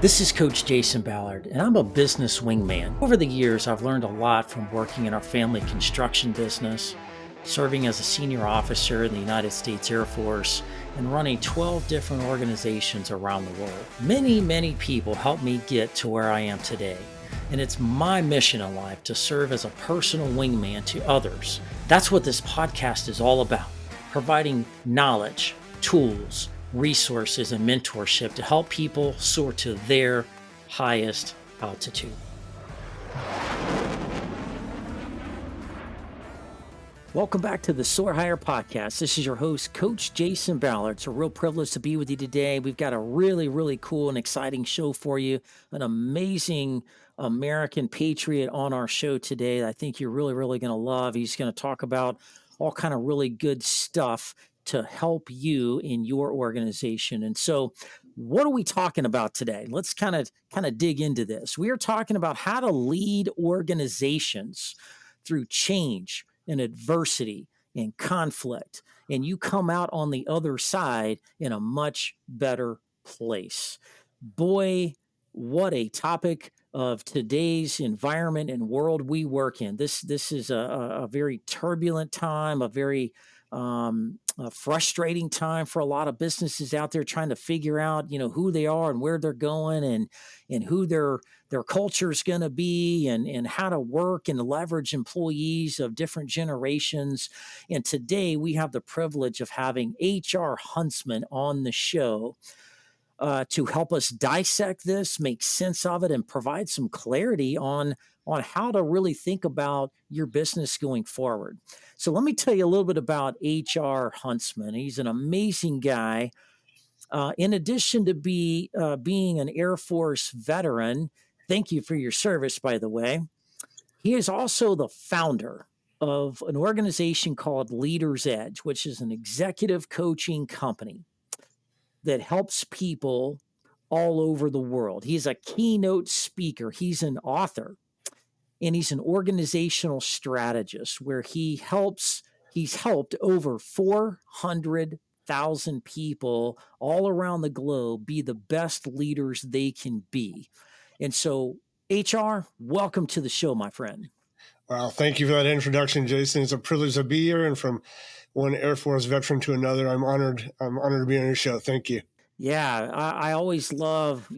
This is Coach Jason Ballard, and I'm a business wingman. Over the years, I've learned a lot from working in our family construction business, serving as a senior officer in the United States Air Force, and running 12 different organizations around the world. Many people helped me get to where I am today, and it's my mission in life to serve as a personal wingman to others. That's what this podcast is all about, providing knowledge, tools, resources, and mentorship to help people soar to their highest altitude. Welcome back to the Soar Higher podcast. This is your host, Coach Jason Ballard. It's a real privilege to be with you today. We've got a really cool and exciting show for you. An amazing American patriot on our show today that I think you're really going to love. He's going to talk about all kind of really good stuff to help you in your organization. And so what are we talking about today? Let's kind of dig into this. We are talking about how to lead organizations through change and adversity and conflict, and you come out on the other side in a much better place. Boy, what a topic of today's environment and world we work in. This is a very turbulent time, a very a frustrating time for a lot of businesses out there trying to figure out, who they are and where they're going and who their culture is going to be and how to work and leverage employees of different generations. And today we have the privilege of having HR Huntsman on the show to help us dissect this, make sense of it, and provide some clarity on how to really think about your business going forward. So let me tell you a little bit about HR Huntsman. He's an amazing guy. In addition to being an Air Force veteran, thank you for your service, by the way, he is also the founder of an organization called Leader's Edge, which is an executive coaching company that helps people all over the world. He's a keynote speaker. He's an author, and he's an organizational strategist where he's helped over 400,000 people all around the globe be the best leaders they can be. And so, HR, welcome to the show, my friend. Well, thank you for that introduction, Jason. It's a privilege to be here, and from one Air Force veteran to another, I'm honored to be on your show. Thank you. Yeah, I always love,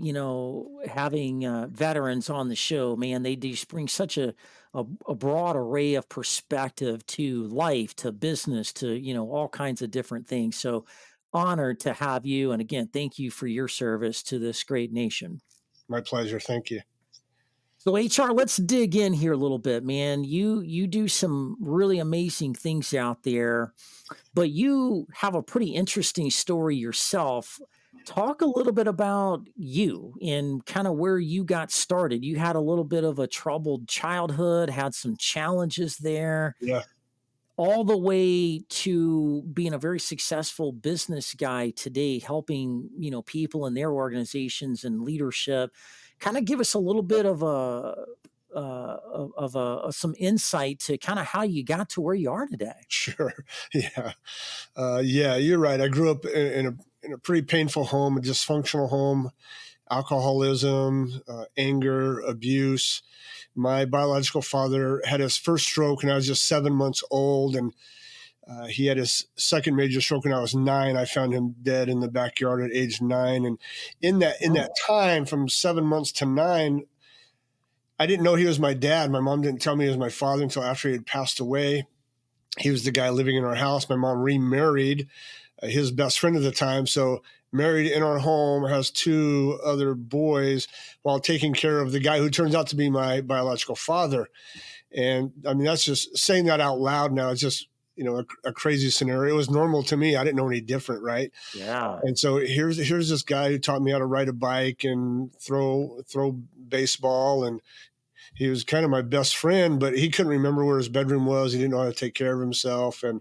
having veterans on the show, man. They just bring such a broad array of perspective to life, to business, to, all kinds of different things. So honored to have you. And again, thank you for your service to this great nation. My pleasure. Thank you. So HR, let's dig in here a little bit, man. You do some really amazing things out there, but you have a pretty interesting story yourself. Talk a little bit about you and kind of where you got started. You had a little bit of a troubled childhood, had some challenges there, Yeah. all the way to being a very successful business guy today, helping, people in their organizations and leadership. Kind of give us a little bit of some insight to kind of how you got to where you are today. Sure. Yeah. Yeah, you're right. I grew up in a pretty painful home, a dysfunctional home, alcoholism, anger, abuse. My biological father had his first stroke when I was just 7 months old, and he had his second major stroke when I was 9. I found him dead in the backyard at age 9. And in that time, from 7 months to 9, I didn't know he was my dad. My mom didn't tell me he was my father until after he had passed away. He was the guy living in our house. My mom remarried his best friend at the time. So married in our home, has 2 other boys while taking care of the guy who turns out to be my biological father. And I mean, that's just saying that out loud now. It's just, a crazy scenario. It was normal to me. I didn't know any different. Right. Yeah. And so here's this guy who taught me how to ride a bike and throw baseball. And he was kind of my best friend, but he couldn't remember where his bedroom was. He didn't know how to take care of himself. And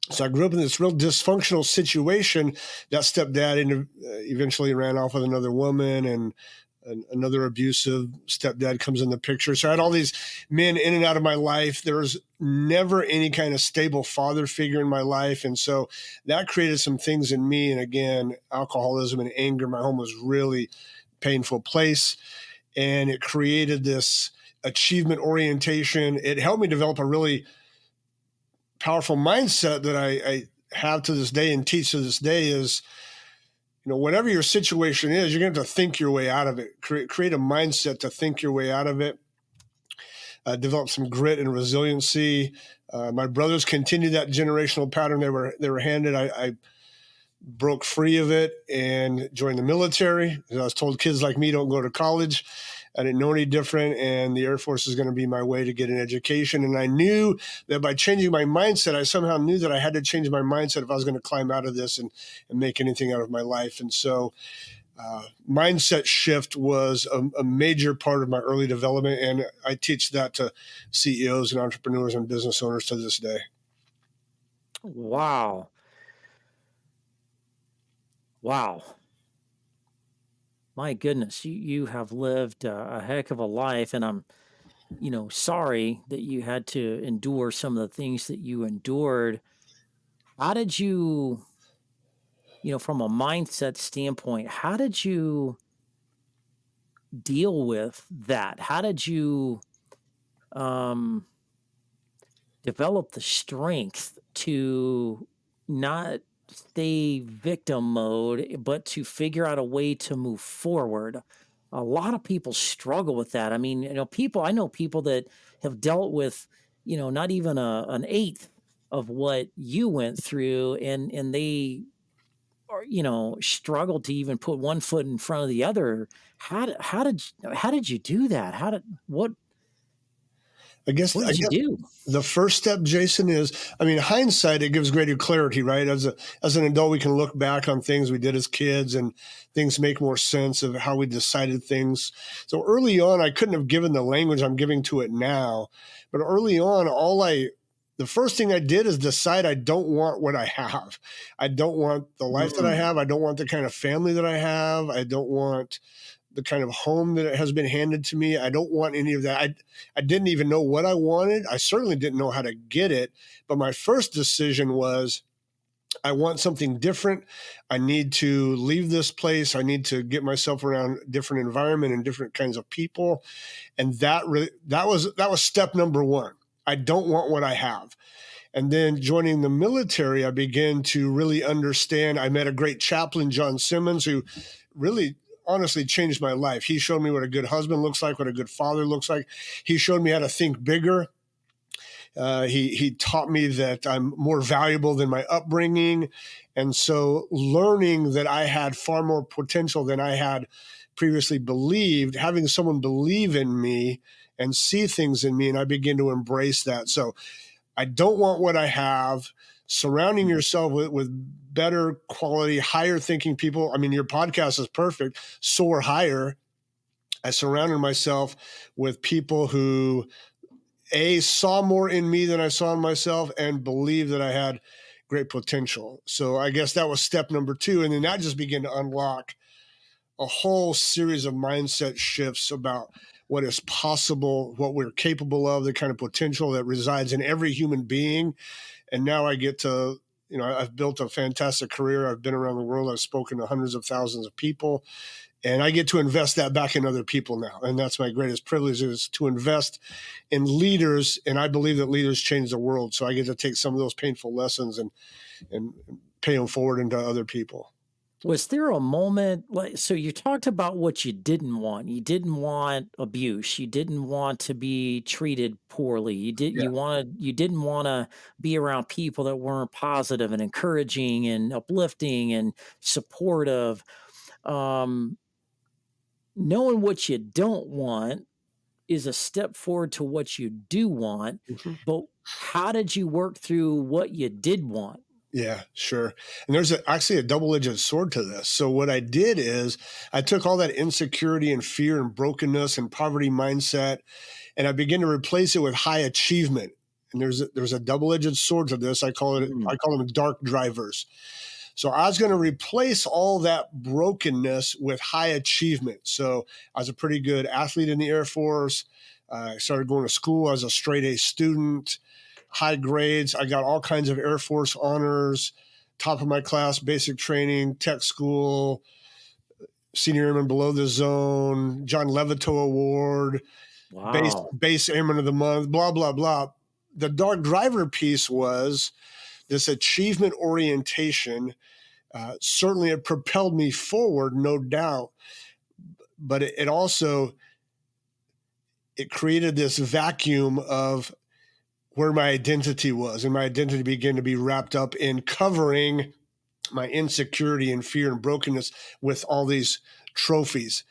so I grew up in this real dysfunctional situation. That stepdad eventually ran off with another woman, and another abusive stepdad comes in the picture. So I had all these men in and out of my life. There was never any kind of stable father figure in my life. And so that created some things in me. And again, alcoholism and anger. My home was really painful place. And it created this achievement orientation. It helped me develop a really powerful mindset that I have to this day and teach to this day is, whatever your situation is, you're going to have to think your way out of it. Create a mindset to think your way out of it. Develop some grit and resiliency. My brothers continued that generational pattern they were handed. I broke free of it and joined the military. I was told kids like me don't go to college. I didn't know any different, and the Air Force is going to be my way to get an education. And I knew that by changing my mindset, I somehow knew that I had to change my mindset if I was going to climb out of this and make anything out of my life. And so mindset shift was a major part of my early development, and I teach that to CEOs and entrepreneurs and business owners to this day. Wow. Wow. My goodness, you have lived a heck of a life, and I'm, sorry that you had to endure some of the things that you endured. How did you, from a mindset standpoint, how did you deal with that? How did you um develop the strength to not stay victim mode, but to figure out a way to move forward? A lot of people struggle with that. I mean, I know people that have dealt with, not even an eighth of what you went through, and they or struggled to even put one foot in front of the other. How did you do that? What I guess what I did you guess do? the first step, Jason, is, I mean, hindsight, it gives greater clarity, right? As an adult, we can look back on things we did as kids and things make more sense of how we decided things. So early on, I couldn't have given the language I'm giving to it now. But early on, the first thing I did is decide I don't want what I have. I don't want the life that I Mm, have. I don't want the kind of family that I have. I don't want the kind of home that has been handed to me. I don't want any of that. I didn't even know what I wanted. I certainly didn't know how to get it. But my first decision was I want something different. I need to leave this place. I need to get myself around different environment and different kinds of people. And that was step number one. I don't want what I have. And then joining the military, I began to really understand. I met a great chaplain, John Simmons, who really honestly changed my life. He showed me what a good husband looks like, what a good father looks like. He showed me how to think bigger. He taught me that I'm more valuable than my upbringing. And so learning that I had far more potential than I had previously believed, having someone believe in me and see things in me, and I begin to embrace that. So I don't want what I have. Surrounding mm. yourself with better quality, higher thinking people. I mean, your podcast is perfect. Soar higher. I surrounded myself with people who saw more in me than I saw in myself and believed that I had great potential. So I guess that was step number two. And then that just began to unlock a whole series of mindset shifts about what is possible, what we're capable of, the kind of potential that resides in every human being. And now I get to, I've built a fantastic career. I've been around the world. I've spoken to hundreds of thousands of people, and I get to invest that back in other people now. And that's my greatest privilege, is to invest in leaders. And I believe that leaders change the world. So I get to take some of those painful lessons and pay them forward into other people. Was there a moment like so you talked about what you didn't want. You didn't want abuse. You didn't want to be treated poorly. Yeah. You didn't want to be around people that weren't positive and encouraging and uplifting and supportive. Um Knowing what you don't want is a step forward to what you do want, Mhm. but how did you work through what you did want? Yeah, sure. And there's actually a double-edged sword to this. So what I did is I took all that insecurity and fear and brokenness and poverty mindset, and I began to replace it with high achievement. And there's a double-edged sword to this. I Mm, call them dark drivers. So I was going to replace all that brokenness with high achievement. So I was a pretty good athlete in the Air Force. I started going to school as a straight A student, high grades. I got all kinds of Air Force honors, top of my class, basic training, tech school, senior airman below the zone, John Levito Award, Wow. base airman of the month, blah, blah, blah. The dark driver piece was this achievement orientation. Certainly it propelled me forward, no doubt, but it also, it created this vacuum of where my identity was, and my identity began to be wrapped up in covering my insecurity and fear and brokenness with all these trophies.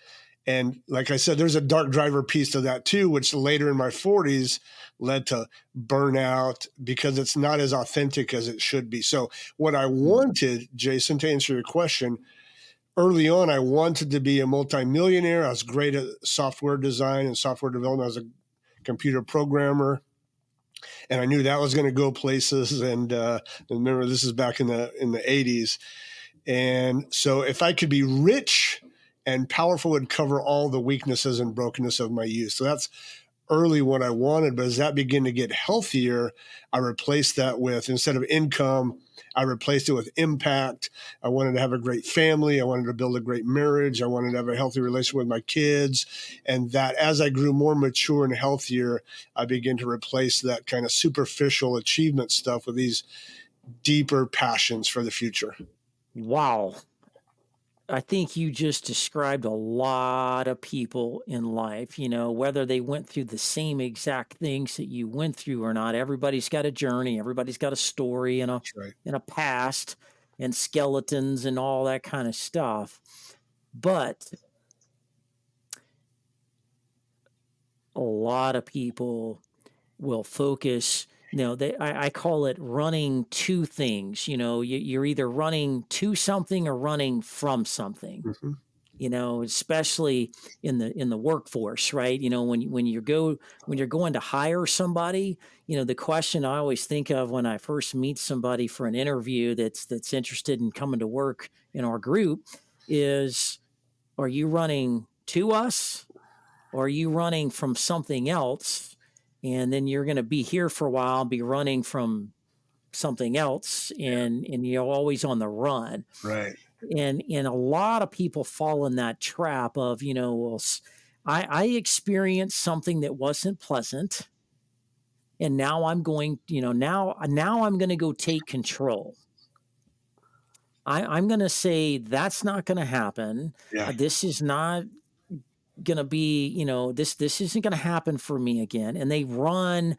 And like I said, there's a dark driver piece to that too, which later in my 40s led to burnout because it's not as authentic as it should be. So, what I Mm. wanted, Jason, to answer your question, early on, I wanted to be a multimillionaire. I was great at software design and software development. I was a computer programmer, and I knew that was going to go places. And remember, this is back in the 80s. And so if I could be rich and powerful, would cover all the weaknesses and brokenness of my youth. So that's early what I wanted. But as that began to get healthier, I replaced that with, instead of income, I replaced it with impact. I wanted to have a great family. I wanted to build a great marriage. I wanted to have a healthy relationship with my kids. And that as I grew more mature and healthier, I began to replace that kind of superficial achievement stuff with these deeper passions for the future. Wow. I think you just described a lot of people in life, whether they went through the same exact things that you went through or not. Everybody's got a journey, everybody's got a story and a That's right. and a past and skeletons and all that kind of stuff. But a lot of people will focus, I call it running to things. You're either running to something or running from something. Mm-hmm. Especially in the workforce, right? When you're going to hire somebody, the question I always think of when I first meet somebody for an interview that's interested in coming to work in our group is, are you running to us or are you running from something else? And then you're going to be here for a while, be running from something else, and you're always on the run. Right. And a lot of people fall in that trap of, well, I experienced something that wasn't pleasant, and now I'm going, now I'm going to go take control. I'm going to say that's not going to happen. Yeah. This is not going to be, this isn't going to happen for me again. And they run,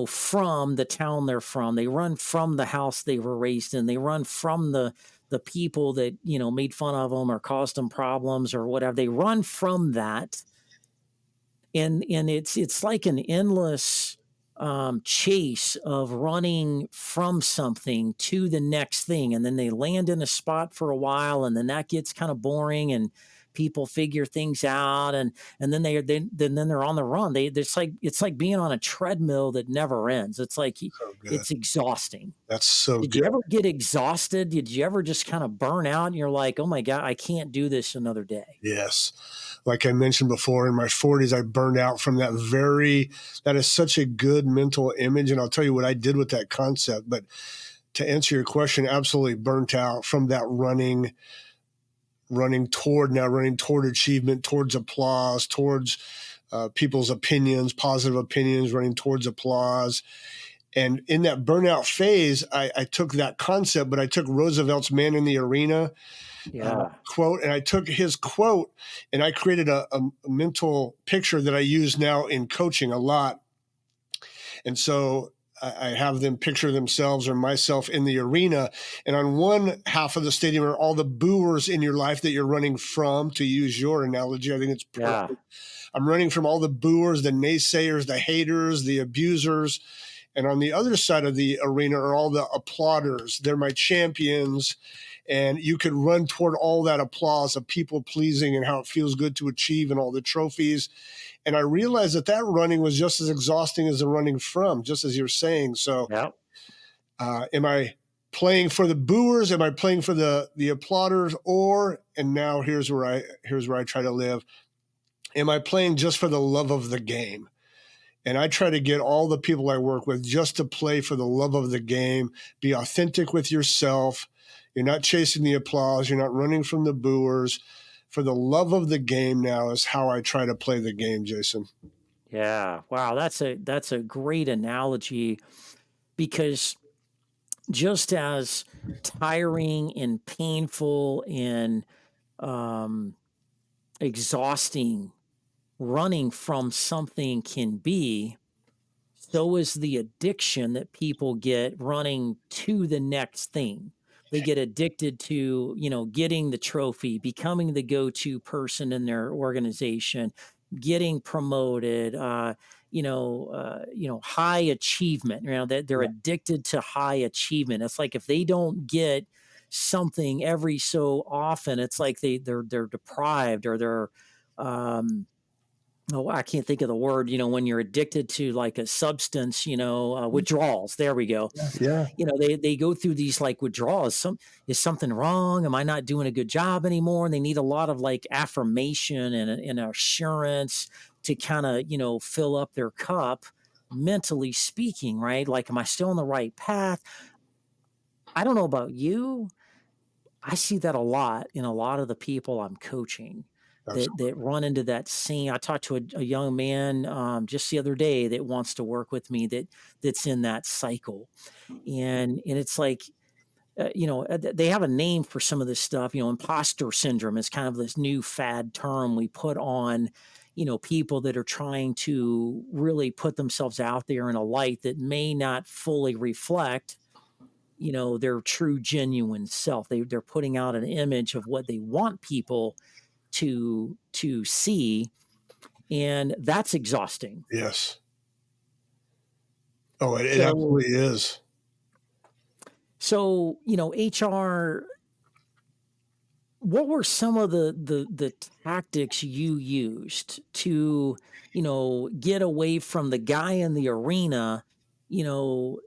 from the town they're from. They run from the house they were raised in. They run from the people that, made fun of them or caused them problems or whatever. They run from that. And it's like an endless chase of running from something to the next thing, and then they land in a spot for a while, and then that gets kind of boring, and people figure things out, and then they're on the run. It's like being on a treadmill that never ends. It's like So good. it's exhausting. That's so Did you good. ever get exhausted? Did you ever just kind of burn out and you're like, oh my God, I can't do this another day? Yes. Like I mentioned before, in my 40s, I burned out from that is such a good mental image. And I'll tell you what I did with that concept. But to answer your question, absolutely burnt out from that running toward achievement, towards applause, towards people's opinions, positive opinions, running towards applause. And in that burnout phase, I took that concept, but I took Roosevelt's Man in the Arena Yeah. quote, and I took his quote and I created a mental picture that I use now in coaching a lot. And so I have them picture themselves or myself in the arena. And on one half of the stadium are all the booers in your life that you're running from, to use your analogy. I think it's Yeah. perfect. I'm running from all the booers, the naysayers, the haters, the abusers. And on the other side of the arena are all the applauders. They're my champions. And you could run toward all that applause of people pleasing and how it feels good to achieve and all the trophies. And I realized that running was just as exhausting as the running from, just as you're saying. So, Yeah. am I playing for the booers? Am I playing for the applauders? And now here's where I try to live. Am I playing just for the love of the game? And I try to get all the people I work with just to play for the love of the game. Be authentic with yourself. You're not chasing the applause. You're not running from the booers. for the love of the game now is how I try to play the game, Jason. Yeah. Wow, that's a great analogy because just as tiring and painful and um, exhausting running from something can be, so is the addiction that people get running to the next thing. They get addicted to, getting the trophy, becoming the go-to person in their organization, getting promoted, high achievement, that they're Yeah. addicted to high achievement. It's like if they don't get something every so often, it's like they're deprived or they're um oh, I can't think of the word, when you're addicted to like a substance, withdrawals. There we go. Yeah. They go through these like withdrawals. Is something wrong? Am I not doing a good job anymore? And they need a lot of like affirmation and assurance to kind of, fill up their cup, mentally speaking, right? Like, am I still on the right path? I don't know about you. I see that a lot in a lot of the people I'm coaching that Absolutely. run into that same. I talked to a young man just the other day that wants to work with me that's in that cycle, and it's like they have a name for some of this stuff. Imposter syndrome is kind of this new fad term we put on people that are trying to really put themselves out there in a light that may not fully reflect their true genuine self. They're putting out an image of what they want people to see, and that's exhausting. Yes. Oh, it So absolutely is. HR, what were some of the tactics you used to, get away from the guy in the arena, you know,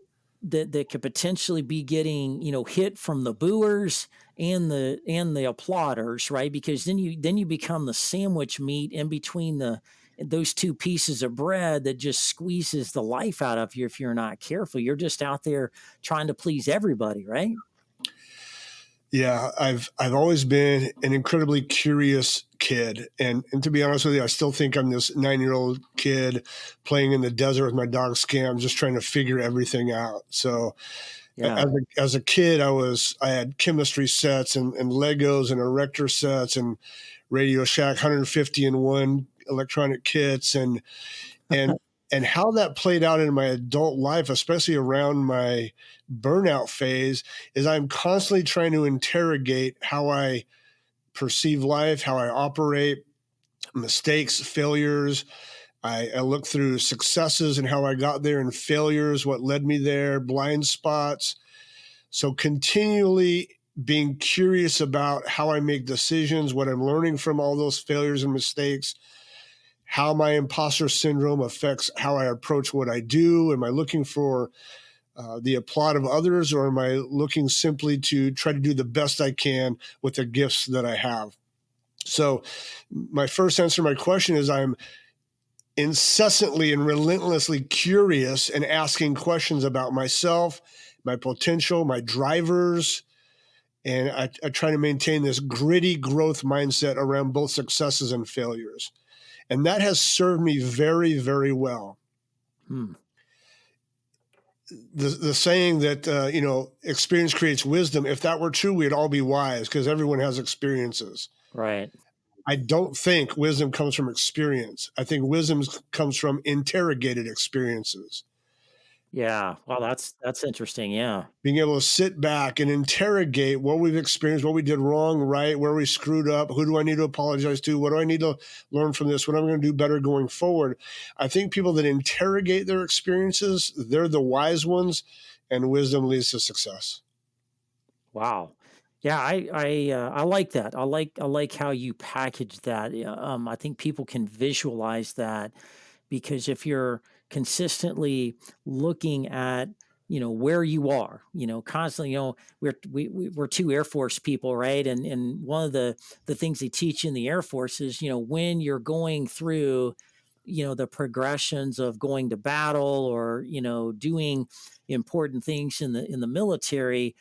that could potentially be getting, hit from the booers and the applauders, right? Because then you become the sandwich meat in between those two pieces of bread that just squeezes the life out of you if you're not careful. You're just out there trying to please everybody, right? Yeah, I've always been an incredibly curious kid, and to be honest with you, I still think I'm this 9-year-old kid playing in the desert with my dog Scam, just trying to figure everything out. So Yeah. as a kid, I had chemistry sets and Legos and erector sets and Radio Shack 150 and one electronic kits and and how that played out in my adult life, especially around my burnout phase, is I'm constantly trying to interrogate how I perceive life, how I operate, mistakes, failures. I look through successes and how I got there and failures, what led me there, blind spots. So continually being curious about how I make decisions, what I'm learning from all those failures and mistakes, how my imposter syndrome affects how I approach what I do. Am I looking for the applaud of others, or am I looking simply to try to do the best I can with the gifts that I have? So, my first answer to my question is I'm incessantly and relentlessly curious and asking questions about myself, my potential, my drivers. And I try to maintain this gritty growth mindset around both successes and failures. And that has served me very, very well. Hmm. The saying that experience creates wisdom, if that were true, we'd all be wise because everyone has experiences. Right. I don't think wisdom comes from experience. I think wisdom comes from interrogated experiences. Yeah. Well, that's interesting. Yeah. Being able to sit back and interrogate what we've experienced, what we did wrong, right, where we screwed up, who do I need to apologize to, what do I need to learn from this, what am I going to do better going forward. I think people that interrogate their experiences, they're the wise ones, and wisdom leads to success. Wow. Yeah, I like that. I like how you package that. Yeah, I think people can visualize that because if you're consistently looking at where you are, constantly, we're two Air Force people, right? And one of the things they teach in the Air Force is when you're going through the progressions of going to battle or doing important things in the military,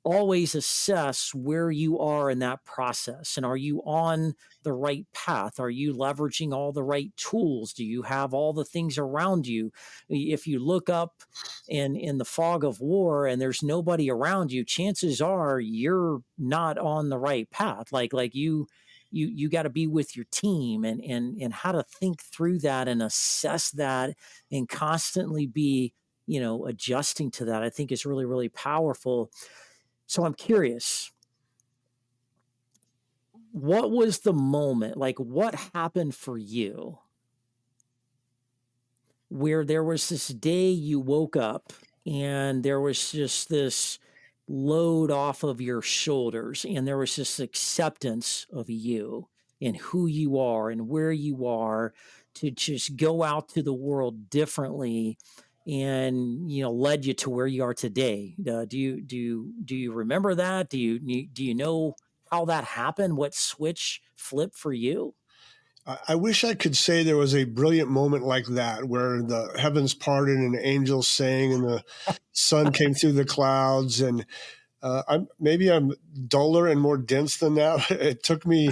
always assess where you are in that process. And are you on the right path? Are you leveraging all the right tools? Do you have all the things around you? If you look up in the fog of war and there's nobody around you, chances are you're not on the right path. You got to be with your team, and how to think through that and assess that and constantly be, adjusting to that, I think is really, really powerful. So I'm curious, what was the moment? Like, what happened for you where there was this day you woke up and there was just this load off of your shoulders and there was this acceptance of you and who you are and where you are to just go out to the world differently, and led you to where you are today? Do you remember that? Do you know how that happened? What switch flipped for you? I wish I could say there was a brilliant moment like that where the heavens parted and angels sang and the sun came through the clouds. And maybe I'm duller and more dense than that. It took me,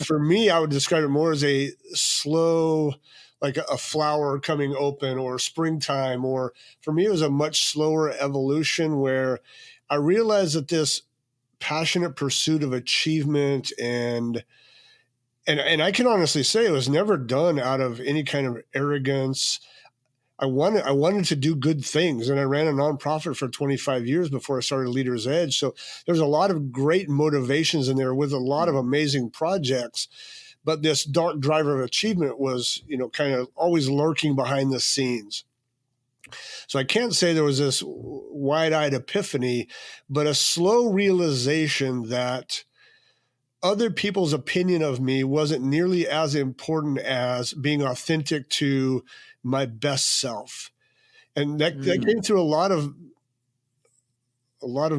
for me, I would describe it more as a slow, like a flower coming open or springtime. Or for me, it was a much slower evolution where I realized that this passionate pursuit of achievement and I can honestly say it was never done out of any kind of arrogance. I wanted to do good things, and I ran a nonprofit for 25 years before I started Leader's Edge. So there's a lot of great motivations in there with a lot of amazing projects. But this dark driver of achievement was, kind of always lurking behind the scenes. So I can't say there was this wide-eyed epiphany, but a slow realization that other people's opinion of me wasn't nearly as important as being authentic to my best self. And that Mm, came through a lot of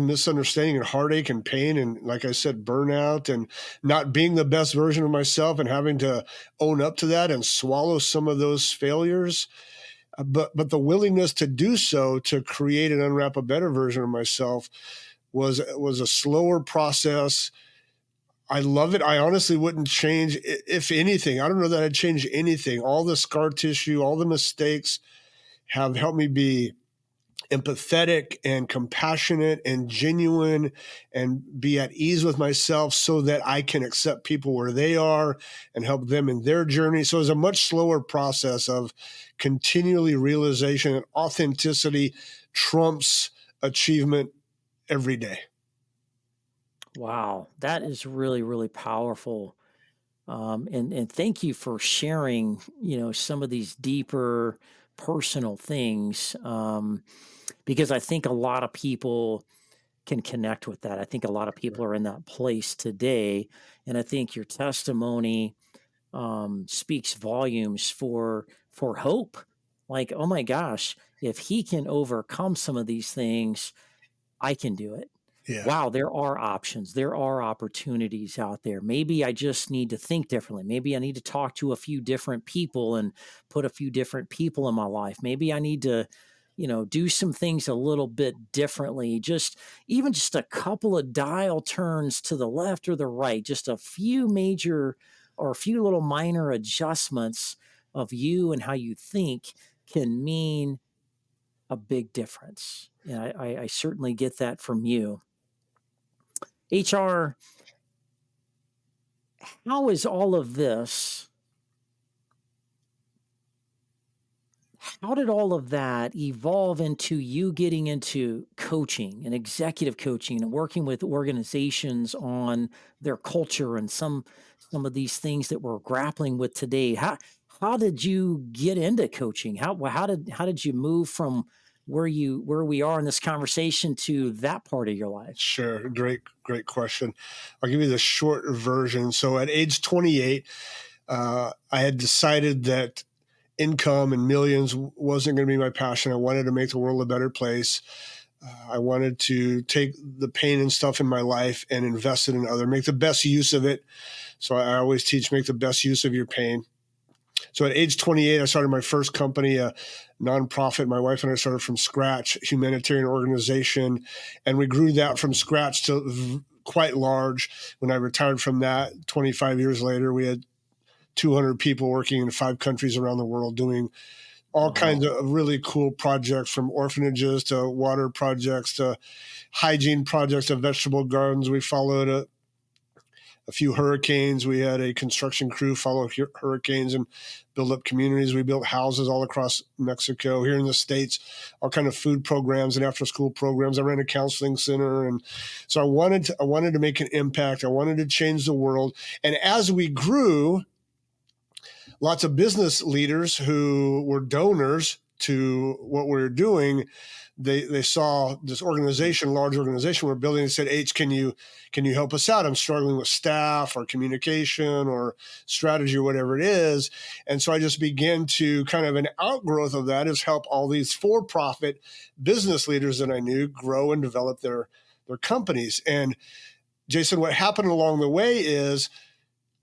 misunderstanding and heartache and pain and, like I said, burnout and not being the best version of myself and having to own up to that and swallow some of those failures. But the willingness to do so, to create and unwrap a better version of myself, was a slower process. I love it. I honestly wouldn't change, if anything. I don't know that I'd change anything. All the scar tissue, all the mistakes have helped me be empathetic and compassionate and genuine and be at ease with myself so that I can accept people where they are and help them in their journey. So it's a much slower process of continually realization, and authenticity trumps achievement every day. wow, that is really, really powerful. And thank you for sharing, some of these deeper personal things, because I think a lot of people can connect with that. I think a lot of people are in that place today, and I think your testimony speaks volumes for hope. Like, oh my gosh, if he can overcome some of these things, I can do it. Yeah. Wow, there are options. There are opportunities out there. Maybe I just need to think differently. Maybe I need to talk to a few different people and put a few different people in my life. Maybe I need to, do some things a little bit differently. Just even just a couple of dial turns to the left or the right, just a few major or a few little minor adjustments of you and how you think can mean a big difference. And I certainly get that from you. HR, how is all of this? How did all of that evolve into you getting into coaching and executive coaching and working with organizations on their culture and some of these things that we're grappling with today? How did you get into coaching? How did you move from where we are in this conversation to that part of your life? Sure. Great question. I'll give you the short version. So at age 28, I had decided that income and millions wasn't going to be my passion. I wanted to make the world a better place. I wanted to take the pain and stuff in my life and invest it in other, make the best use of it. So I always teach, make the best use of your pain. So at age 28, I started my first company, a nonprofit. My wife and I started from scratch, humanitarian organization, and we grew that from scratch to quite large. When I retired from that 25 years later, we had 200 people working in 5 countries around the world doing all kinds Wow. of really cool projects, from orphanages to water projects to hygiene projects to vegetable gardens. We followed a few hurricanes. We had a construction crew follow hurricanes and build up communities. We built houses all across Mexico. Here in the States, all kind of food programs and after school programs. I ran a counseling center, and so I wanted to make an impact. I wanted to change the world. And as we grew, lots of business leaders who were donors to what we were doing, they saw this organization, large organization we're building, and said, H, can you help us out? I'm struggling with staff or communication or strategy or whatever it is. And so I just began to, kind of an outgrowth of that, is help all these for-profit business leaders that I knew grow and develop their companies. And Jason, what happened along the way is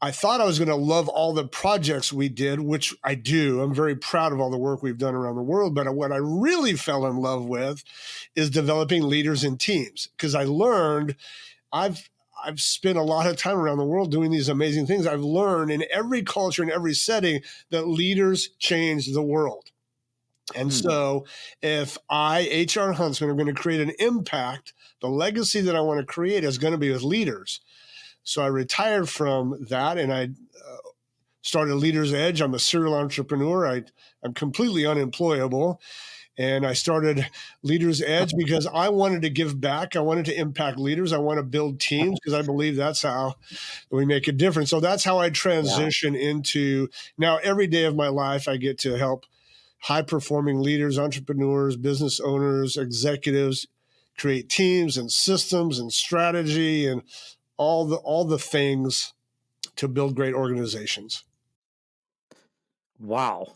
I thought I was going to love all the projects we did, which I do. I'm very proud of all the work we've done around the world. But what I really fell in love with is developing leaders and teams, because I learned I've I've spent a lot of time around the world doing these amazing things. I've learned in every culture, in every setting, that leaders change the world. And Hmm. so if I, HR Huntsman, am going to create an impact, the legacy that I want to create is going to be with leaders. So I retired from that, and I started Leaders Edge. I'm a serial entrepreneur. I'm completely unemployable. And I started Leaders Edge because I wanted to give back. I wanted to impact leaders. I want to build teams because I believe that's how we make a difference. So that's how I Yeah. transition into now every day of my life. I get to help high performing leaders, entrepreneurs, business owners, executives create teams and systems and strategy and all the things to build great organizations. Wow.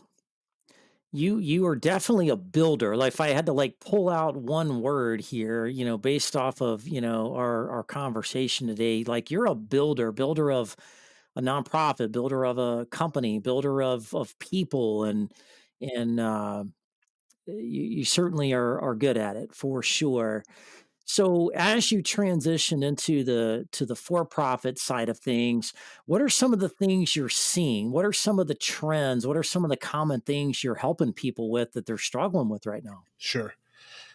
You are definitely a builder. Like if I had to like pull out one word here, based off of, our conversation today, like you're a builder, builder of a nonprofit, builder of a company, builder of people and you certainly are good at it for sure. So as you transition into the for-profit side of things, what are some of the things you're seeing? What are some of the trends? What are some of the common things you're helping people with that they're struggling with right now? Sure.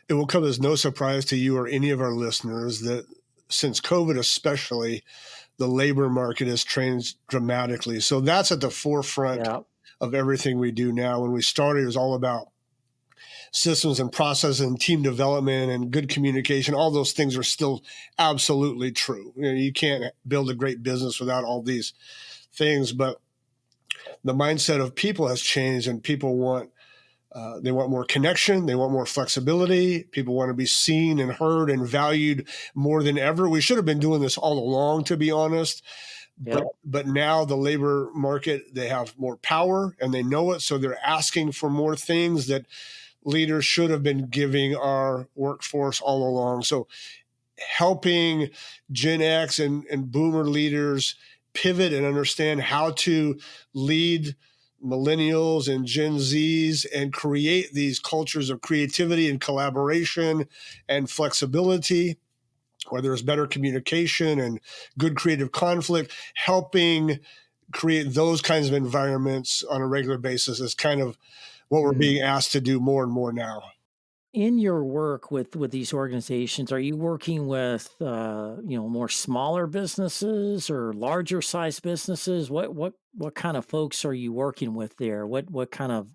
It will come as no surprise to you or any of our listeners that since COVID, especially, the labor market has changed dramatically. So that's at the forefront Yeah. of everything we do now. When we started, it was all about systems and process and team development and good communication. All those things are still absolutely true. You can't build a great business without all these things, but the mindset of people has changed, and people want they want more connection. They want more flexibility. People want to be seen and heard and valued more than ever. We should have been doing this all along, to be honest. But Yep. but now the labor market, they have more power and they know it, so they're asking for more things that leaders should have been giving our workforce all along. So helping Gen X and Boomer leaders pivot and understand how to lead millennials and Gen Zs and create these cultures of creativity and collaboration and flexibility, where there's better communication and good creative conflict, helping create those kinds of environments on a regular basis is kind of what we're Hmm. being asked to do more and more now. In your work with these organizations, are you working with more smaller businesses or larger size businesses? What kind of folks are you working with there? What kind of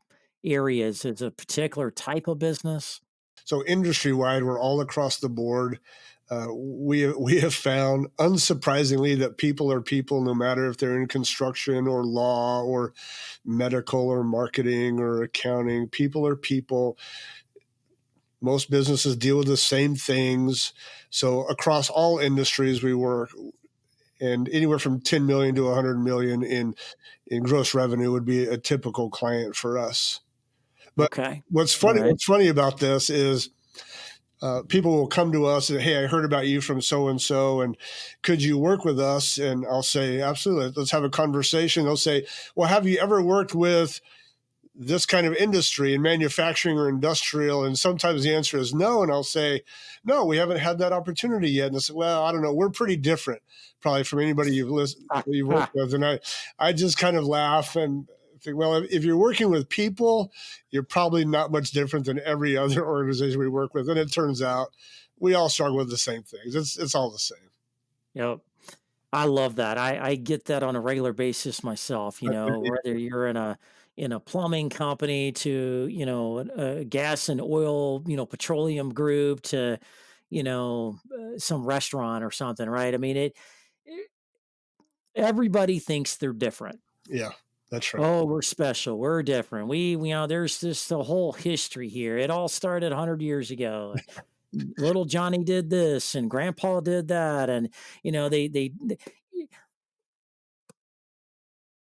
areas? Is it a particular type of business? So industry wide, we're all across the board. We have found, unsurprisingly, that people are people, no matter if they're in construction or law or medical or marketing or accounting. People are people. Most businesses deal with the same things. So across all industries, we work, and anywhere from 10 million to 100 million in gross revenue would be a typical client for us. But Okay. what's All funny, right. what's funny about this is People will come to us and, hey, I heard about you from so and so, and could you work with us? And I'll say, absolutely. Let's have a conversation. They'll say, well, have you ever worked with this kind of industry in manufacturing or industrial? And sometimes the answer is no. And I'll say, no, we haven't had that opportunity yet. And I say, well, I don't know. We're pretty different, probably from anybody you've worked with. And I just kind of laugh and think, well, if you're working with people, you're probably not much different than every other organization we work with. And it turns out we all struggle with the same things. It's all the same. Yep. I love that. I get that on a regular basis myself, whether you're in a plumbing company to, a gas and oil, petroleum group to, some restaurant or something, right? I mean, everybody thinks they're different. Yeah, that's right. Oh, we're special. We're different. There's just a whole history here. It all started 100 years ago. And little Johnny did this and grandpa did that. And, they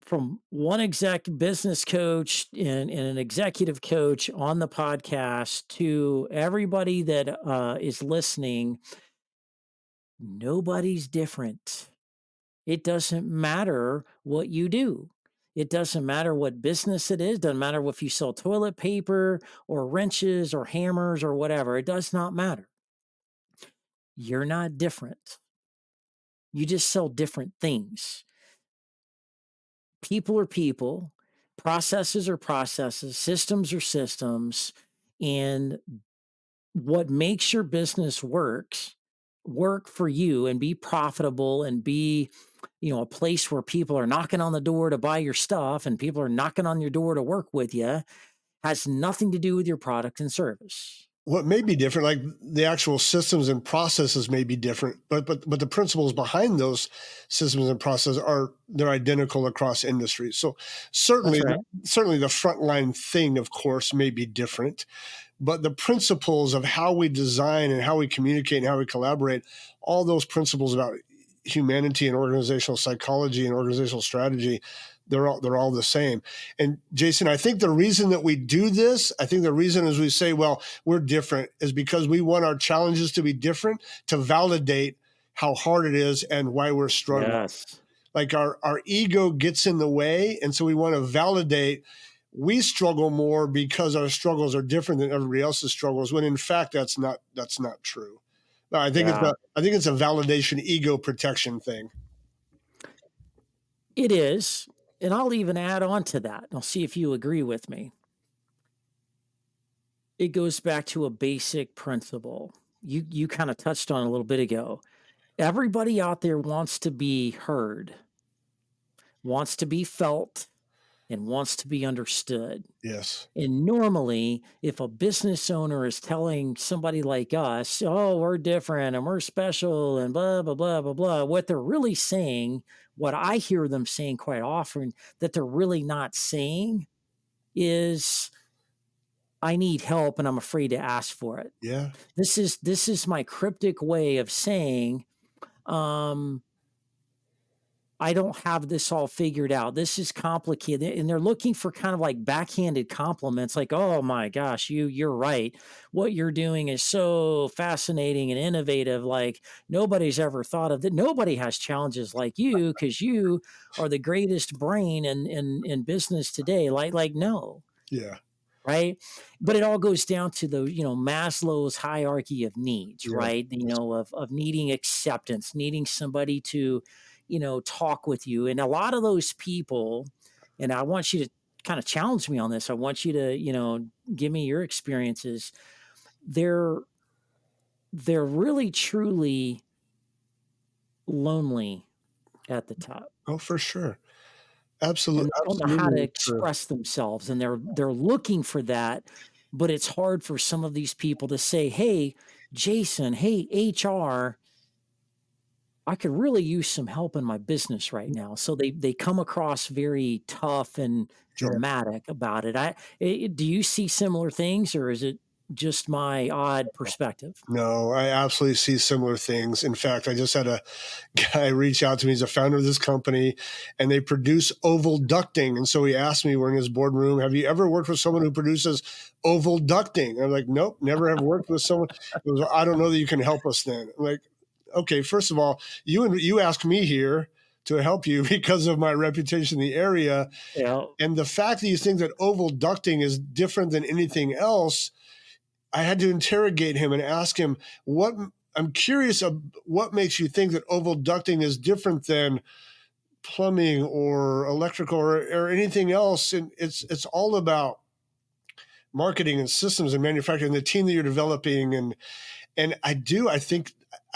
from one exec business coach and an executive coach on the podcast to everybody that is listening, nobody's different. It doesn't matter what you do. It doesn't matter what business it is. Doesn't matter if you sell toilet paper or wrenches or hammers or whatever. It does not matter. You're not different. You just sell different things. People are people, processes are processes, systems are systems, and what makes your business work for you and be profitable and be, a place where people are knocking on the door to buy your stuff and people are knocking on your door to work with you has nothing to do with your product and service. What may be different, like the actual systems and processes may be different, but the principles behind those systems and processes they're identical across industries. So That's certainly right. certainly the frontline thing, of course, may be different, but the principles of how we design and how we communicate and how we collaborate, all those principles about humanity and organizational psychology and organizational strategy, they're all the same. And Jason, I think the reason that we do this, I think the reason is we say, well, we're different, is because we want our challenges to be different, to validate how hard it is and why we're struggling. Yes. Like our ego gets in the way, and so we want to validate we struggle more because our struggles are different than everybody else's struggles, when in fact that's not true. No, Yeah, I think it's a validation ego protection thing. it is. And I'll even add on to that. I'll see if you agree with me. It goes back to a basic principle. You kind of touched on a little bit ago. Everybody out there wants to be heard, wants to be felt, and wants to be understood. Yes. And normally, if a business owner is telling somebody like us, oh, we're different and we're special and blah, blah, blah, blah, blah, what they're really saying, what I hear them saying quite often that they're really not saying is, I need help and I'm afraid to ask for it. Yeah. This is my cryptic way of saying, um, I don't have this all figured out. This is complicated. And they're looking for kind of like backhanded compliments like, "Oh my gosh, you're right. What you're doing is so fascinating and innovative. Like nobody's ever thought of that. Nobody has challenges like you because you are the greatest brain in business today." Like no, Yeah. right? But it all goes down to the, Maslow's hierarchy of needs, Yes. right? Of needing acceptance, needing somebody to, talk with you. And a lot of those people, and I want you to kind of challenge me on this. I want you to, give me your experiences. They're they're really truly lonely at the top. Oh, for sure. And they don't know how to Absolutely true. express themselves, and they're looking for that, but it's hard for some of these people to say, "Hey, Jason, hey, HR, I could really use some help in my business right now." So they come across very tough and Yeah. dramatic about it. Do you see similar things, or is it just my odd perspective? No, I absolutely see similar things. In fact, I just had a guy reach out to me. He's a founder of this company, and they produce oval ducting. And so he asked me, we're in his boardroom, have you ever worked with someone who produces oval ducting? I'm like, nope, never have worked with someone. He goes, I don't know that you can help us then. I'm like, okay, first of all, you asked me here to help you because of my reputation in the area. Yeah. And the fact that you think that oval ducting is different than anything else, I had to interrogate him and ask him what I'm curious of what makes you think that oval ducting is different than plumbing or electrical or anything else. And it's all about marketing and systems and manufacturing, the team that you're developing. And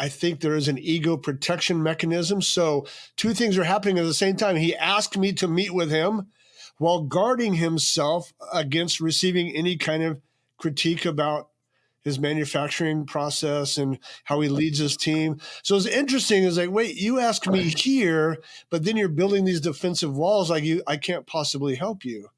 I think there is an ego protection mechanism. So two things are happening at the same time. He asked me to meet with him while guarding himself against receiving any kind of critique about his manufacturing process and how he leads his team. So it's interesting. It's like, wait, you ask me here, but then you're building these defensive walls like I can't possibly help you.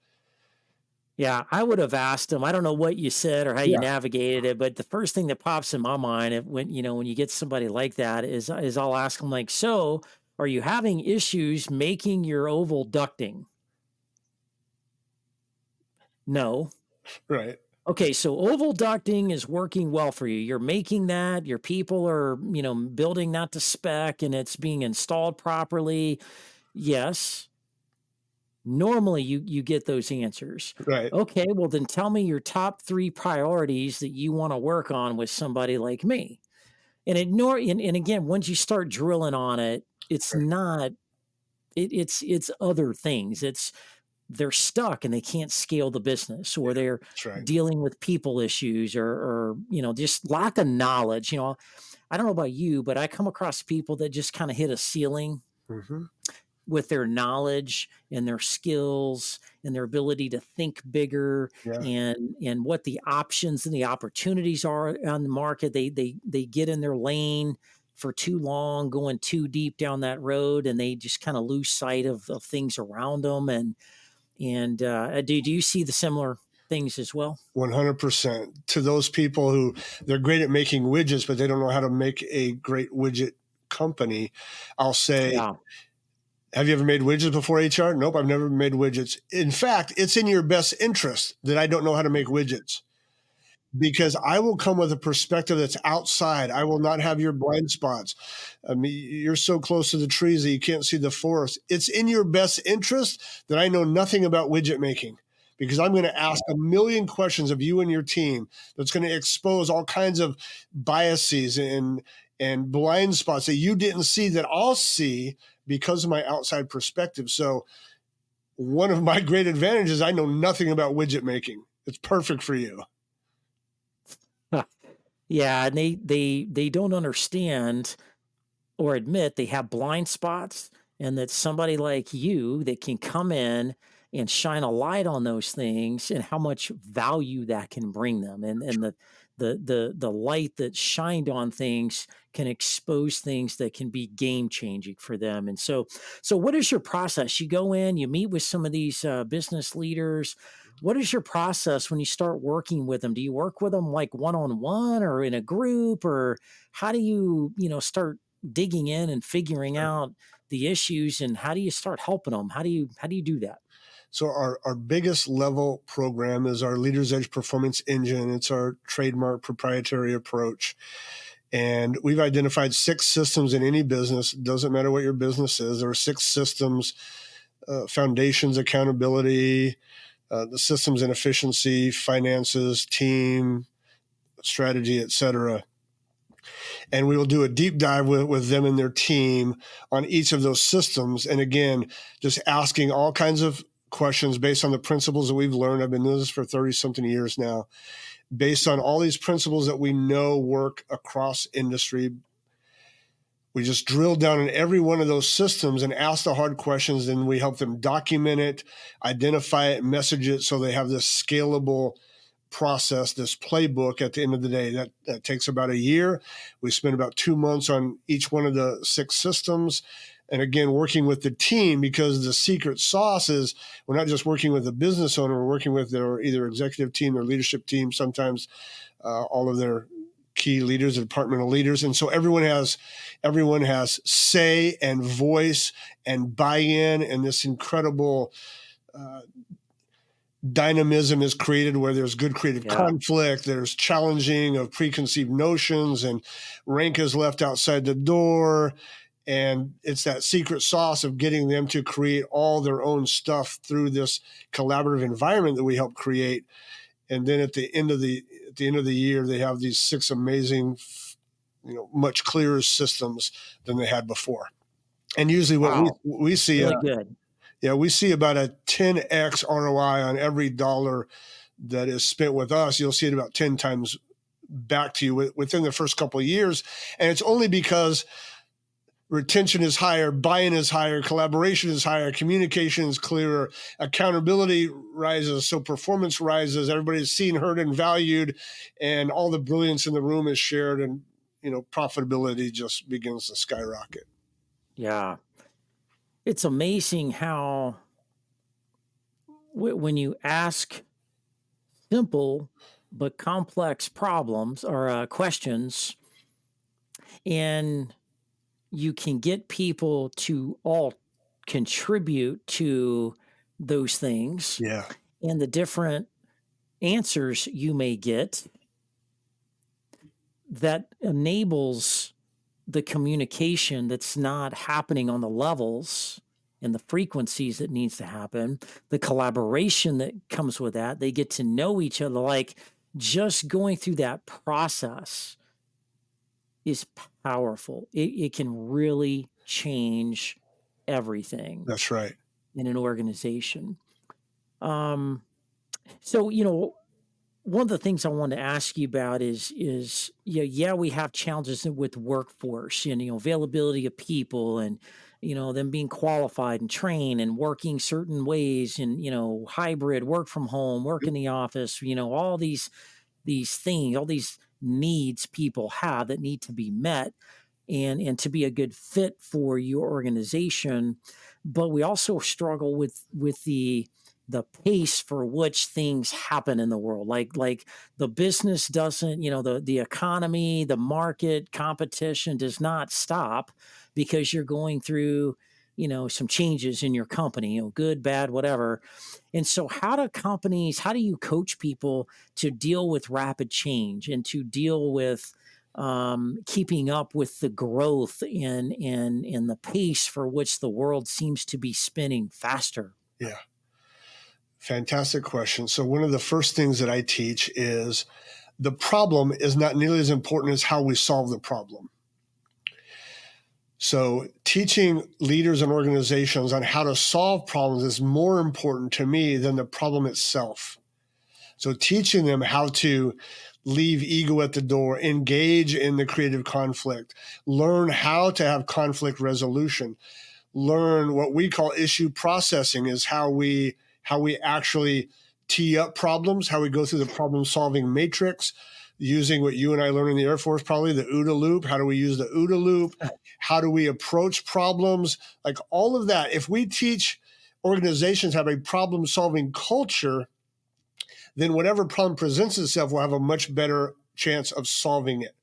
Yeah, I would have asked him. I don't know what you said or how you Yeah, navigated it, but the first thing that pops in my mind when when you get somebody like that is I'll ask them like, "So, are you having issues making your oval ducting?" No. right, Okay, so oval ducting is working well for you. You're making that, your people are, building that to spec and it's being installed properly. Yes. Normally you get those answers. right, Okay, well then tell me your top 3 priorities that you wanna work on with somebody like me. And again, once you start drilling on it, it's right. not it's other things. It's they're stuck and they can't scale the business or they're That's right. dealing with people issues or just lack of knowledge. I don't know about you, but I come across people that just kind of hit a ceiling Hmm. with their knowledge and their skills and their ability to think bigger Yeah. and what the options and the opportunities are on the market. They get in their lane for too long, going too deep down that road, and they just kind of lose sight of things around them. And do you see the similar things as well? 100% to those people who they're great at making widgets, but they don't know how to make a great widget company. I'll say, Yeah. have you ever made widgets before HR? Nope, I've never made widgets. In fact, it's in your best interest that I don't know how to make widgets because I will come with a perspective that's outside. I will not have your blind spots. I mean, you're so close to the trees that you can't see the forest. It's in your best interest that I know nothing about widget making because I'm going to ask a million questions of you and your team that's going to expose all kinds of biases and blind spots that you didn't see that I'll see because of my outside perspective. So one of my great advantages, I know nothing about widget making. It's perfect for you. Yeah, and they don't understand or admit they have blind spots and that somebody like you that can come in and shine a light on those things and how much value that can bring them and the light that shined on things can expose things that can be game changing for them. And so what is your process? You go in, you meet with some of these business leaders. What is your process when you start working with them? Do you work with them like one on one or in a group, or how do you start digging in and figuring out the issues, and how do you start helping them? How do you do that? So our biggest level program is our Leaders Edge Performance Engine. It's our trademark proprietary approach. And we've identified 6 systems in any business. Doesn't matter what your business is. There are 6 systems, foundations, accountability, the systems and efficiency, finances, team, strategy, et cetera. And we will do a deep dive with them and their team on each of those systems. And again, just asking all kinds of questions based on the principles that we've learned. I've been doing this for 30 something years now. Based on all these principles that we know work across industry, we just drill down in every one of those systems and ask the hard questions. Then we help them document it, identify it, message it so they have this scalable process, this playbook at the end of the day. That takes about a year. We spend about 2 months on each one of the 6 systems. And again, working with the team, because the secret sauce is we're not just working with the business owner, we're working with their either executive team or leadership team, sometimes all of their key leaders, departmental leaders, and so everyone has say and voice and buy-in, and this incredible uh, dynamism is created where there's good creative Yeah. conflict, there's challenging of preconceived notions, and rank is left outside the door. And it's that secret sauce of getting them to create all their own stuff through this collaborative environment that we help create. And then at the end of the year, they have these six amazing, much clearer systems than they had before. And usually, what we Wow. we see, Really good. yeah, we see about a 10x ROI on every dollar that is spent with us. You'll see it about 10 times back to you within the first couple of years, and it's only because retention is higher, buy-in is higher, collaboration is higher, communication is clearer, accountability rises, so performance rises, everybody's seen, heard, and valued, and all the brilliance in the room is shared, and profitability just begins to skyrocket. Yeah. It's amazing how when you ask simple but complex problems or questions, and you can get people to all contribute to those things, Yeah, and the different answers you may get, that enables the communication that's not happening on the levels and the frequencies that needs to happen, the collaboration that comes with that. They get to know each other. Like, just going through that process is powerful. It can really change everything that's right. in an organization. Um, so, one of the things I wanted to ask you about is yeah, we have challenges with workforce and availability of people, and them being qualified and trained and working certain ways, and hybrid, work from home, work in the office, all these things, all these needs people have that need to be met, and to be a good fit for your organization. But we also struggle with the pace for which things happen in the world. Like the business doesn't, the economy, the market, competition does not stop because you're going through some changes in your company, good, bad, whatever. And so how do you coach people to deal with rapid change and to deal with keeping up with the growth and the pace for which the world seems to be spinning faster? Yeah. Fantastic question. So, one of the first things that I teach is the problem is not nearly as important as how we solve the problem. So, teaching leaders and organizations on how to solve problems is more important to me than the problem itself. So, teaching them how to leave ego at the door, engage in the creative conflict, learn how to have conflict resolution, learn what we call issue processing, is how we actually tee up problems, how we go through the problem solving matrix, using what you and I learned in the Air Force, probably the OODA loop. How do we use the OODA loop? How do we approach problems? Like all of that. If we teach organizations have a problem solving culture, then whatever problem presents itself will have a much better chance of solving it.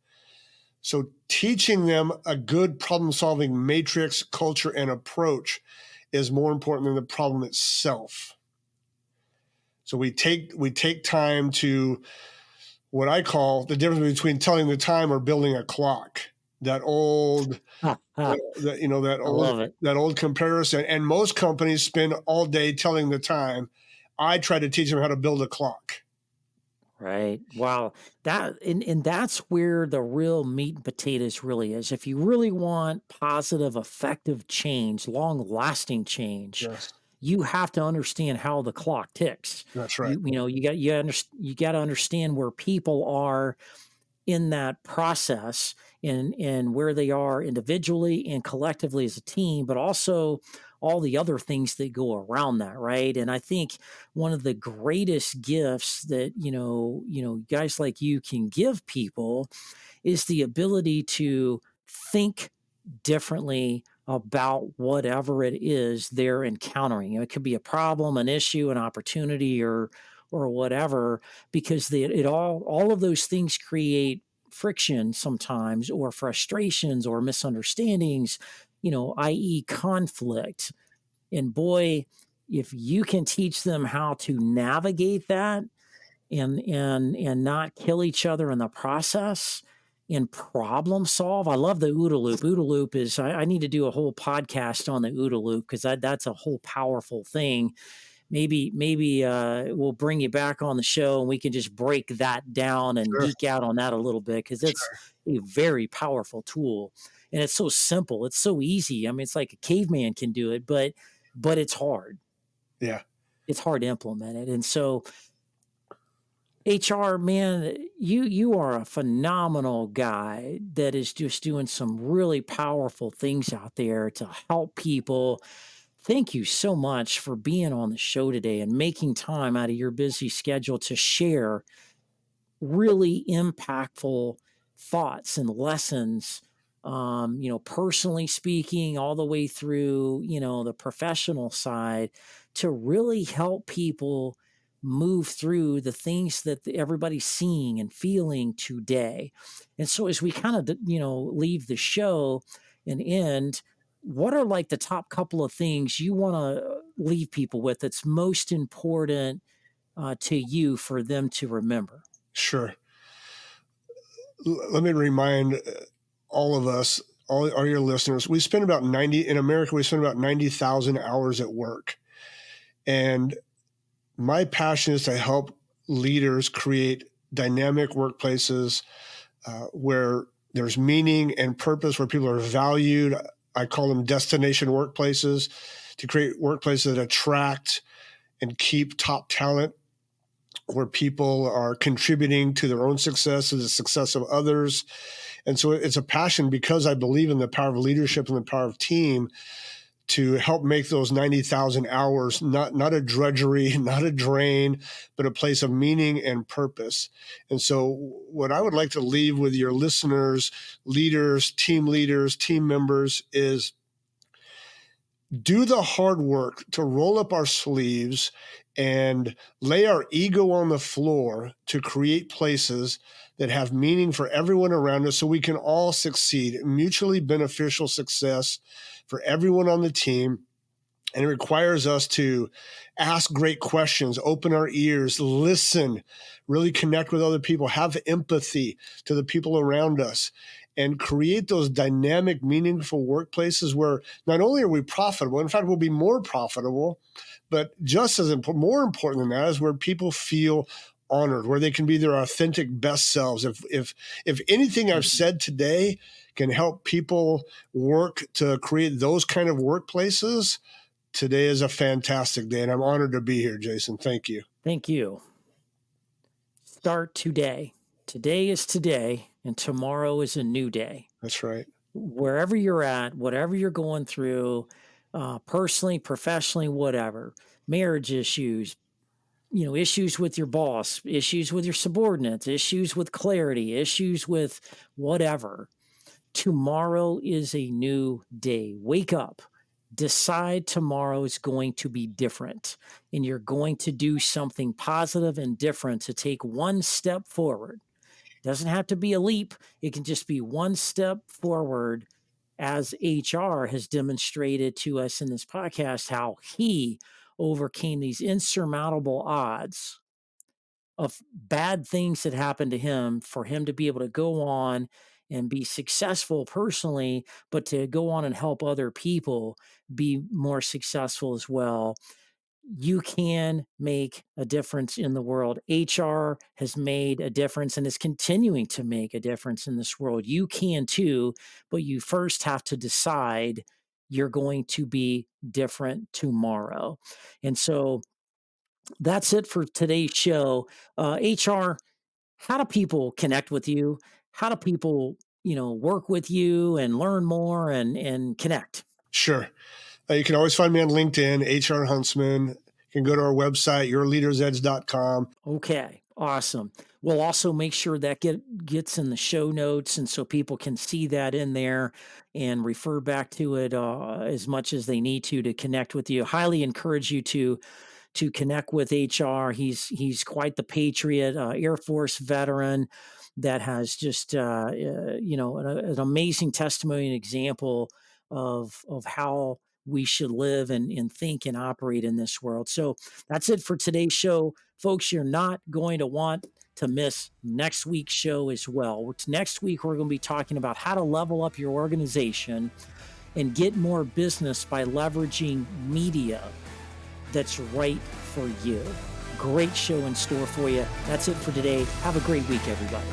So teaching them a good problem solving matrix, culture, and approach is more important than the problem itself. So we take time to, what I call the difference between telling the time or building a clock. That old I that you know that old love it. that old comparison. And most companies spend all day telling the time. I try to teach them how to build a clock. Right. Wow. And that's where the real meat and potatoes really is. If you really want positive, effective change, long lasting change, Yes, you have to understand how the clock ticks. that's right. You got to understand where people are in that process, and where they are individually and collectively as a team, but also all the other things that go around that, right? And I think one of the greatest gifts that guys like you can give people is the ability to think differently about whatever it is they're encountering. It could be a problem, an issue, an opportunity, or or whatever, because it all of those things create friction sometimes, or frustrations, or misunderstandings, i.e. conflict. And boy, if you can teach them how to navigate that and not kill each other in the process and problem solve. I love the OODA loop. OODA loop is I need to do a whole podcast on the OODA loop because that's a whole powerful thing. Maybe we'll bring you back on the show and we can just break that down and Sure. geek out on that a little bit because it's Sure. a very powerful tool and it's so simple. It's so easy. I mean, it's like a caveman can do it, but it's hard. Yeah. It's hard to implement it. And so HR, man, you are a phenomenal guy that is just doing some really powerful things out there to help people. Thank you so much for being on the show today and making time out of your busy schedule to share really impactful thoughts and lessons, personally speaking, all the way through, the professional side to really help people move through the things that everybody's seeing and feeling today. And so as we kind of, leave the show and end, what are like the top couple of things you want to leave people with that's most important to you for them to remember? Sure. Let me remind all of us, all your listeners, we spend about 90 in America, we spend about 90,000 hours at work. And my passion is to help leaders create dynamic workplaces where there's meaning and purpose, where people are valued. I call them destination workplaces, to create workplaces that attract and keep top talent, where people are contributing to their own success and the success of others. And so it's a passion because I believe in the power of leadership and the power of team to help make those 90,000 hours not a drudgery, not a drain, but a place of meaning and purpose. And so what I would like to leave with your listeners, leaders, team members is do the hard work to roll up our sleeves and lay our ego on the floor to create places that have meaning for everyone around us so we can all succeed, mutually beneficial success for everyone on the team. And it requires us to ask great questions, open our ears, listen, really connect with other people, have empathy to the people around us, and create those dynamic, meaningful workplaces where not only are we profitable, in fact, we'll be more profitable, but just as important, more important than that is where people feel honored, where they can be their authentic best selves. If anything I've said today can help people work to create those kind of workplaces, today is a fantastic day, and I'm honored to be here, Jason. Thank you. Thank you. Start today. Today is today, and tomorrow is a new day. That's right. Wherever you're at, whatever you're going through, personally, professionally, whatever, marriage issues, issues with your boss, issues with your subordinates, issues with clarity, issues with whatever. Tomorrow is a new day. Wake up. Decide tomorrow is going to be different, and you're going to do something positive and different to take one step forward. Doesn't have to be a leap, it can just be one step forward, as HR has demonstrated to us in this podcast how he overcame these insurmountable odds of bad things that happened to him for him to be able to go on and be successful personally, but to go on and help other people be more successful as well. You can make a difference in the world. HR has made a difference and is continuing to make a difference in this world. You can too, but you first have to decide you're going to be different tomorrow. And so that's it for today's show. HR, how do people connect with you? How do people, work with you and learn more and connect? Sure. You can always find me on LinkedIn, HR Huntsman. You can go to our website, yourleadersedge.com. Okay, awesome. We'll also make sure that gets in the show notes, and so people can see that in there and refer back to it as much as they need to connect with you. Highly encourage you to to connect with HR. He's quite the patriot, Air Force veteran that has just an amazing testimony and example of how we should live and think and operate in this world. So that's it for today's show, folks. You're not going to want to miss next week's show as well. Next week, we're going to be talking about how to level up your organization and get more business by leveraging media that's right for you. Great show in store for you. That's it for today. Have a great week, everybody.